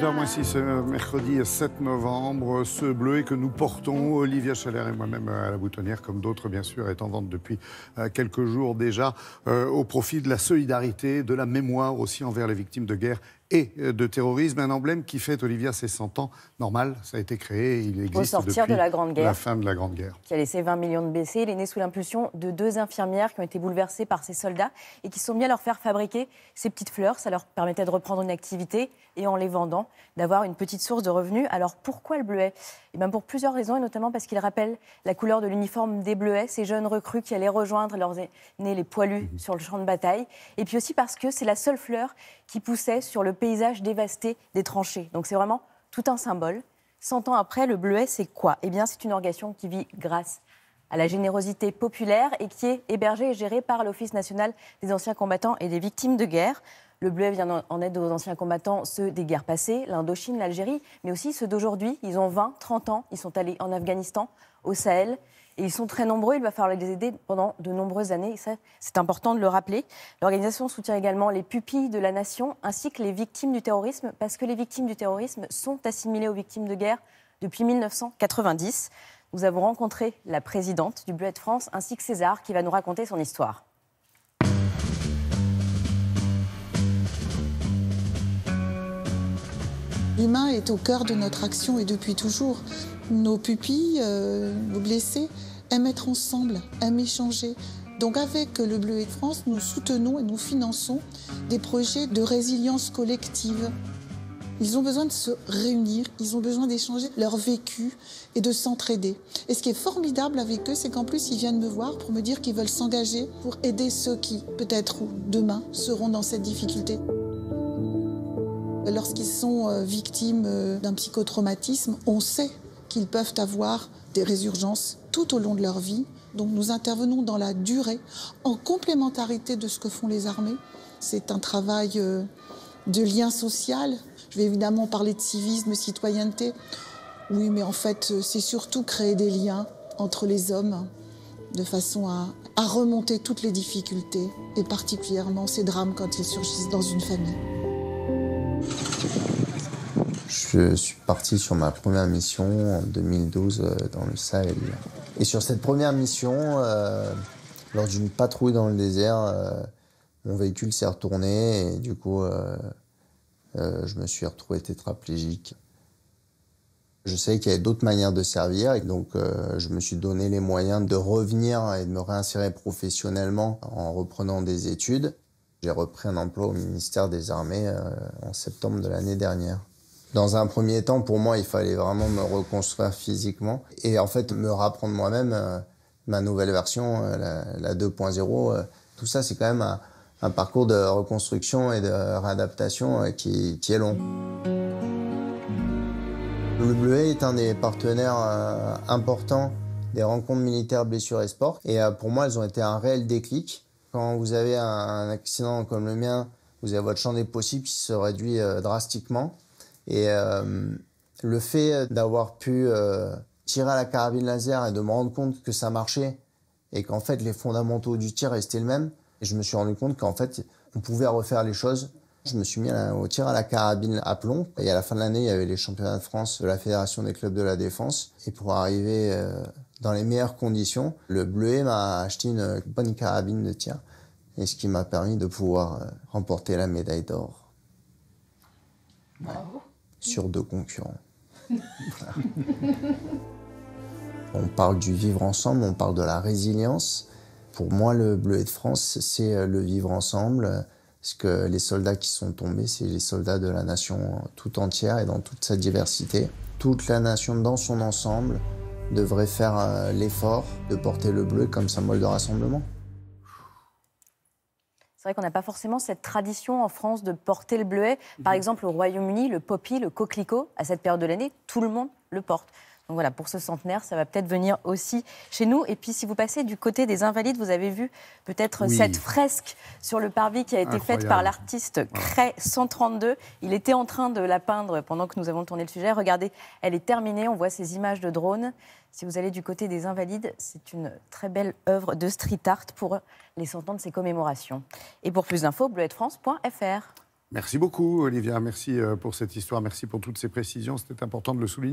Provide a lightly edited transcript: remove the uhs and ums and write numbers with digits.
18h06 ce mercredi 7 novembre, ce bleuet que nous portons, Olivia Chalère et moi-même à la Boutonnière, comme d'autres bien sûr, est en vente depuis quelques jours déjà, au profit de la solidarité, de la mémoire aussi envers les victimes de guerre et de terrorisme. Un emblème qui fête, Olivia, ses 100 ans. Normal, ça a été créé, il existe depuis de la Grande Guerre, la fin de la Grande Guerre. Qui a laissé 20 millions de blessés. Il est né sous l'impulsion de 2 infirmières qui ont été bouleversées par ces soldats et qui sont mis à leur faire fabriquer ces petites fleurs. Ça leur permettait de reprendre une activité et en les vendant, d'avoir une petite source de revenus. Alors pourquoi le bleuet ? Eh bien pour plusieurs raisons, et notamment parce qu'il rappelle la couleur de l'uniforme des bleuets, ces jeunes recrues qui allaient rejoindre leurs aînés les poilus sur le champ de bataille. Et puis aussi parce que c'est la seule fleur qui poussait sur le paysage dévasté des tranchées. Donc c'est vraiment tout un symbole. 100 ans après, le bleuet, c'est quoi ? Eh bien, c'est une organisation qui vit grâce à la générosité populaire et qui est hébergée et gérée par l'Office national des anciens combattants et des victimes de guerre. Le bleuet vient en aide aux anciens combattants, ceux des guerres passées, l'Indochine, l'Algérie, mais aussi ceux d'aujourd'hui. Ils ont 20, 30 ans, ils sont allés en Afghanistan, au Sahel, et ils sont très nombreux. Il va falloir les aider pendant de nombreuses années, et ça, c'est important de le rappeler. L'organisation soutient également les pupilles de la nation, ainsi que les victimes du terrorisme, parce que les victimes du terrorisme sont assimilées aux victimes de guerre depuis 1990. Nous avons rencontré la présidente du Bleuet de France, ainsi que César, qui va nous raconter son histoire. L'humain est au cœur de notre action et depuis toujours. Nos pupilles, nos blessés, aiment être ensemble, aiment échanger. Donc avec le Bleuet de France, nous soutenons et nous finançons des projets de résilience collective. Ils ont besoin de se réunir, ils ont besoin d'échanger leur vécu et de s'entraider. Et ce qui est formidable avec eux, c'est qu'en plus, ils viennent me voir pour me dire qu'ils veulent s'engager pour aider ceux qui, peut-être demain, seront dans cette difficulté. Lorsqu'ils sont victimes d'un psychotraumatisme, on sait qu'ils peuvent avoir des résurgences tout au long de leur vie. Donc nous intervenons dans la durée, en complémentarité de ce que font les armées. C'est un travail de lien social. Je vais évidemment parler de civisme, citoyenneté. Oui, mais en fait, c'est surtout créer des liens entre les hommes de façon à remonter toutes les difficultés, et particulièrement ces drames quand ils surgissent dans une famille. Je suis parti sur ma première mission en 2012 dans le Sahel. Et sur cette première mission, lors d'une patrouille dans le désert, mon véhicule s'est retourné et du coup, je me suis retrouvé tétraplégique. Je savais qu'il y avait d'autres manières de servir et donc je me suis donné les moyens de revenir et de me réinsérer professionnellement en reprenant des études. J'ai repris un emploi au ministère des Armées en septembre de l'année dernière. Dans un premier temps, pour moi, il fallait vraiment me reconstruire physiquement et en fait me rapprendre moi-même ma nouvelle version, la 2.0. Tout ça, c'est quand même un parcours de reconstruction et de réadaptation qui est long. Le Bleuet est un des partenaires importants des rencontres militaires blessures et sport. Et pour moi, elles ont été un réel déclic. Quand vous avez un accident comme le mien, vous avez votre champ des possibles qui se réduit drastiquement. Et le fait d'avoir pu tirer à la carabine laser et de me rendre compte que ça marchait et qu'en fait les fondamentaux du tir restaient les mêmes, et je me suis rendu compte qu'en fait on pouvait refaire les choses. Je me suis mis au tir à la carabine à plomb et à la fin de l'année il y avait les championnats de France de la Fédération des clubs de la défense et pour arriver dans les meilleures conditions, le Bleuet m'a acheté une bonne carabine de tir et ce qui m'a permis de pouvoir remporter la médaille d'or. Bravo. Sur 2 concurrents. On parle du vivre ensemble, on parle de la résilience. Pour moi, le Bleuet de France, c'est le vivre ensemble. Parce que les soldats qui sont tombés, c'est les soldats de la nation tout entière et dans toute sa diversité. Toute la nation dans son ensemble devrait faire l'effort de porter le bleu comme symbole de rassemblement. C'est vrai qu'on n'a pas forcément cette tradition en France de porter le bleuet. Par exemple, au Royaume-Uni, le poppy, le coquelicot, à cette période de l'année, tout le monde le porte. Donc voilà, pour ce centenaire, ça va peut-être venir aussi chez nous. Et puis, si vous passez du côté des Invalides, vous avez vu peut-être cette fresque sur le parvis qui a été faite par l'artiste Cray 132. Il était en train de la peindre pendant que nous avons tourné le sujet. Regardez, elle est terminée. On voit ces images de drones. Si vous allez du côté des Invalides, c'est une très belle œuvre de street art pour les 100 ans de ces commémorations. Et pour plus d'infos, bleuetdefrance.fr. Merci beaucoup, Olivia. Merci pour cette histoire. Merci pour toutes ces précisions. C'était important de le souligner.